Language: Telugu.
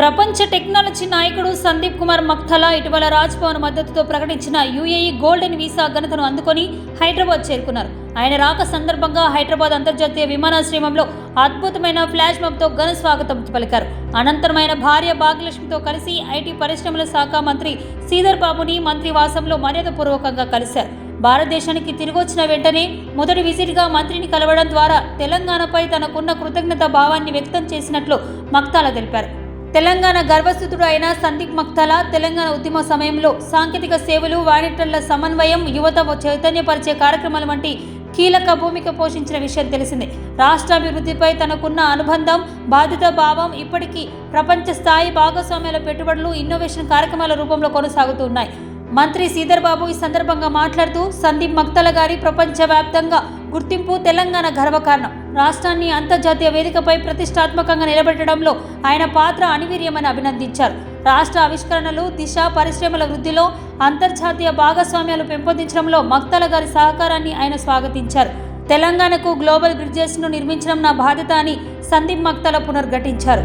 ప్రపంచ టెక్నాలజీ నాయకుడు సందీప్ కుమార్ మక్తలా ఇటీవల రాజ్భవన్ మద్దతుతో ప్రకటించిన యుఏఈ గోల్డెన్ వీసా ఘనతను అందుకొని హైదరాబాద్ చేరుకున్నారు. ఆయన రాక సందర్భంగా హైదరాబాద్ అంతర్జాతీయ విమానాశ్రయంలో అద్భుతమైన ఫ్లాష్ మాబ్తో ఘన స్వాగతం పలికారు. అనంతరం ఆయన భార్య భాగ్యలక్ష్మితో కలిసి ఐటీ పరిశ్రమల శాఖ మంత్రి శ్రీధర్ బాబుని మంత్రివాసంలో మర్యాదపూర్వకంగా కలిశారు. భారతదేశానికి తిరిగొచ్చిన వెంటనే మొదటి విజిట్గా మంత్రిని కలవడం ద్వారా తెలంగాణపై తనకున్న కృతజ్ఞత భావాన్ని వ్యక్తం చేసినట్లు మక్తలా తెలిపారు. తెలంగాణ గర్వస్తుడు అయిన సందీప్ మక్తలా తెలంగాణ ఉద్యమ సమయంలో సాంకేతిక సేవలు, వాలంటీర్ల సమన్వయం, యువత చైతన్యపరిచే కార్యక్రమాల వంటి కీలక భూమిక పోషించిన విషయం తెలిసిందే. రాష్ట్రాభివృద్ధిపై తనకున్న అనుబంధం, బాధ్యత భావం ఇప్పటికీ ప్రపంచ స్థాయి భాగస్వామ్యాల పెట్టుబడులు, ఇన్నోవేషన్ కార్యక్రమాల రూపంలో కొనసాగుతూ ఉన్నాయి. మంత్రి శ్రీధర్ బాబు ఈ సందర్భంగా మాట్లాడుతూ సందీప్ మక్తలా గారి ప్రపంచవ్యాప్తంగా గుర్తింపు తెలంగాణ గర్వకారణం. రాష్ట్రాన్ని అంతర్జాతీయ వేదికపై ప్రతిష్టాత్మకంగా నిలబెట్టడంలో ఆయన పాత్ర అనివార్యమని అభినందించారు. రాష్ట్ర ఆవిష్కరణలు, దిశ, పరిశ్రమల వృద్ధిలో అంతర్జాతీయ భాగస్వామ్యాలు పెంపొందించడంలో మక్తలా గారి సహకారాన్ని ఆయన స్వాగతించారు. తెలంగాణకు గ్లోబల్ బ్రిడ్జెస్ను నిర్మించడం నా బాధ్యత అని సందీప్ మక్తలా పునర్ఘటించారు.